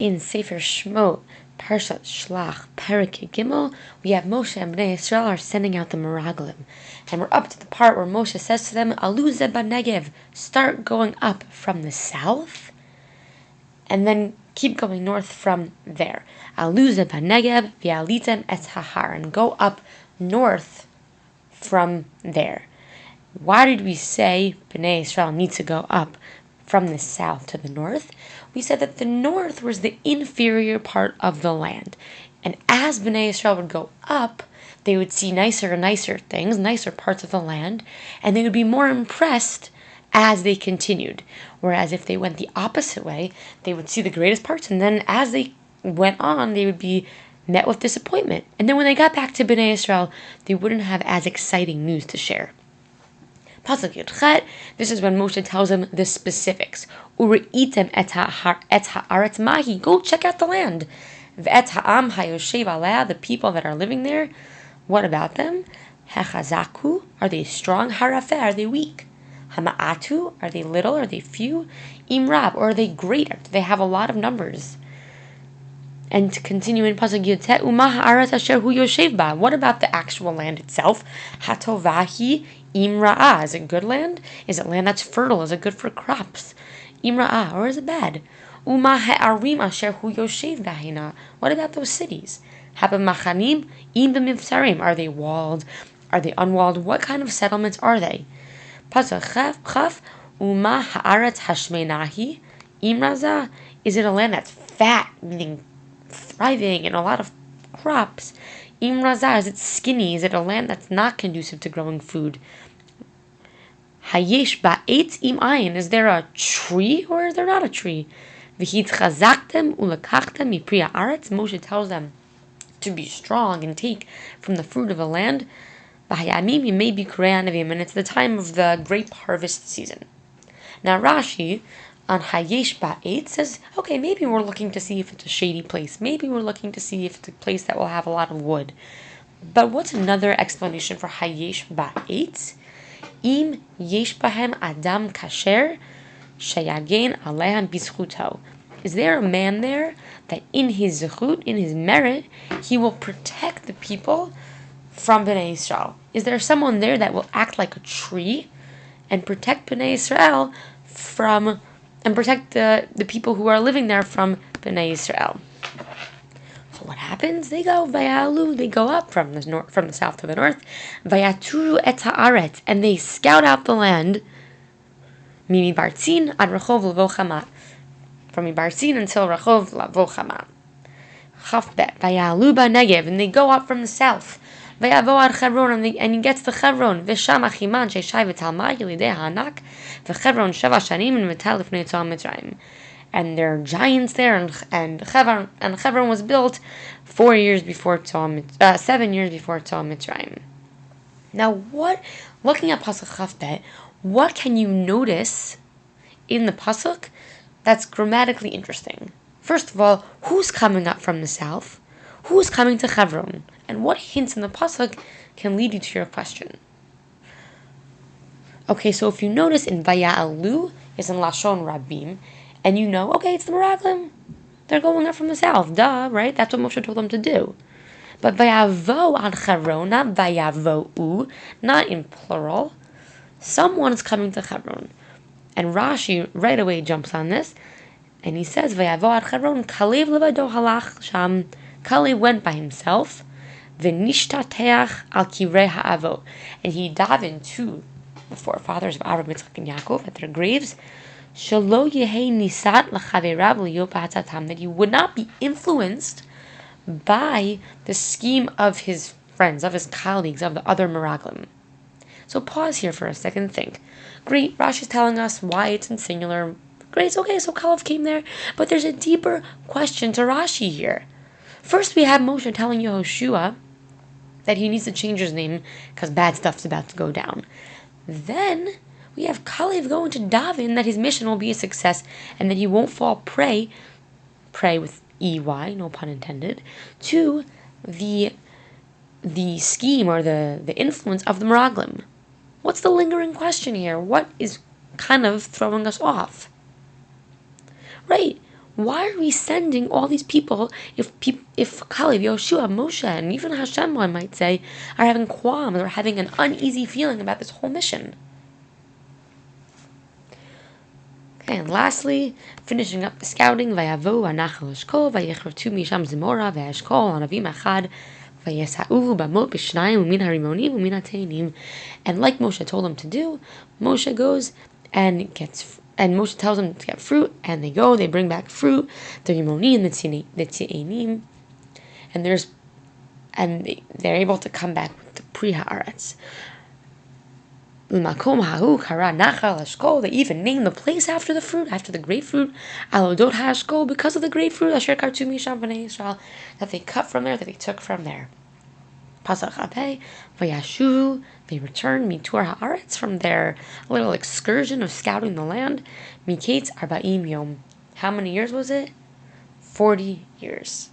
In Sefer Shmot, Parshat Shlach, Perek Gimel, we have Moshe and Bnei Yisrael are sending out the Mergalim. And we're up to the part where Moshe says to them, Alu ze b'negev, start going up from the south, and then keep going north from there. Alu ze b'negev v'alitem et hahar, and go up north from there. Why did we say Bnei Yisrael need to go up from the south to the north? We said that the north was the inferior part of the land. And as Bnei Yisrael would go up, they would see nicer and nicer things, nicer parts of the land, and they would be more impressed as they continued. Whereas if they went the opposite way, they would see the greatest parts, and then as they went on, they would be met with disappointment. And then when they got back to Bnei Yisrael, they wouldn't have as exciting news to share. Pasuk Yud-Chet, this is when Moshe tells them the specifics. Ureitem et haaretz mahi, go check out the land. V'et ha'am hayoshev aleh, the people that are living there, what about them? Hechazaku, are they strong? Harafeh, are they weak? Hama'atu, are they little? Are they few? Imrab, or are they great? Do they have a lot of numbers? And to continue in Pasuk Yud-Tet, Uma ha'aretz asher hu yoshev ba, what about the actual land itself? Hatovahi Imra'ah, is it good land? Is it land that's fertile? Is it good for crops? Imra'ah, or is it bad? Uma ha'arim asher hu yoshev bahina, what about those cities? Haba machanim im b'mivsarim, are they walled? Are they unwalled? What kind of settlements are they? Pasuk Chaf, Uma ha'aretz hashmenahi Imrazah, is it a land that's fat, meaning thriving and a lot of crops? Imrazah, is it skinny? Is it a land that's not conducive to growing food? Hayesh ba'etz im ayin, is there a tree or is there not a tree? V'hitchazaktem ulekachtem mipri ha'aretz, Moshe tells them to be strong and take from the fruit of the land. V'hayamim yimei bikurei hanavim, and it's the time of the grape harvest season. Now Rashi on Hayesh Ba'et says, okay, maybe we're looking to see if it's a shady place. Maybe we're looking to see if it's a place that will have a lot of wood. But what's another explanation for Hayesh Ba'et? Im yesh bahem adam kasher shayagen alehan bizchuto. Is there a man there that in his zechut, in his merit, he will protect the people from Bnei Yisrael? Is there someone there that will act like a tree and protect Bnei Yisrael from, and protect the people who are living there from Bnei Yisrael? So what happens? They go vayalu, they go up from the south to the north. Vayaturu et haaretz, and they scout out the land. Mimi bartzin ad rachov levochama, from Ibartzin until rachov levochama. Chafbet vayalu ba'negev, and they go up from the south. Vayavo ad Chevron, and he gets to Chevron. V'sham achiman sheishai v'talmai yilidei ha'anak v'Chevron sheva shanim and v'tal lifnei tzal Mitzrayim. And there are giants there, and Chevron was built 7 years before Tzal Mitzrayim. Now, looking at Pasuk Chafbet, what can you notice in the Pasuk that's grammatically interesting? First of all, who's coming up from the south? Who's coming to Chevron? And what hints in the Pasuk can lead you to your question? Okay, so if you notice in Vaya'alu, is in Lashon Rabim, and you know, okay, it's the Mergalim. They're going up from the south, duh, right? That's what Moshe told them to do. But Vayavo ad Chevron, not Vayavo'u, not in plural. Someone's coming to Chevron. And Rashi right away jumps on this, and he says, Vayavo ad Chevron, Kalev levado halach sham. Kalev went by himself, v'nishtateach al kivrei ha'avot, and he davened to the forefathers of Abraham, Yitzchak, and Yaakov at their graves, Shelo yehei nisat l'chaverav liyo b'hatzatam, that he would not be influenced by the scheme of his friends, of his colleagues, of the other Mergalim. So pause here for a second and think. Great, Rashi's telling us why it's in singular. Great, okay, so Kalev came there, but there's a deeper question to Rashi here. First, we have Moshe telling Yehoshua that he needs to change his name because bad stuff's about to go down. Then we have Kalev going to daven that his mission will be a success and that he won't fall prey with EY, no pun intended, to the scheme or the influence of the Mergalim. What's the lingering question here? What is kind of throwing us off? Right. why are we sending all these people if Kalev, Yoshua, Moshe, and even Hashem, one might say, are having qualms or having an uneasy feeling about this whole mission? Okay, and lastly, finishing up the scouting, Vayavo anachal eshkol, vayechratu misham zimora, vayeshkol anavim achad, vayesa'u bamot b'shnayim umin harimonim umin ateinim. And like Moshe told them to do, Moshe goes and Moshe tells them to get fruit, and they go, they bring back fruit, the rimonim, the teinim, and they're able to come back with the pri haaretz. They even named the place after the fruit, after the grapefruit, Alodot HaEshkol, because of the grapefruit that they cut from there, that they took from there. Pasach Abei, Vayashuvu, they returned Mitur Haaretz from their little excursion of scouting the land. Miketz Arba'im Yom. How many years was it? 40 years.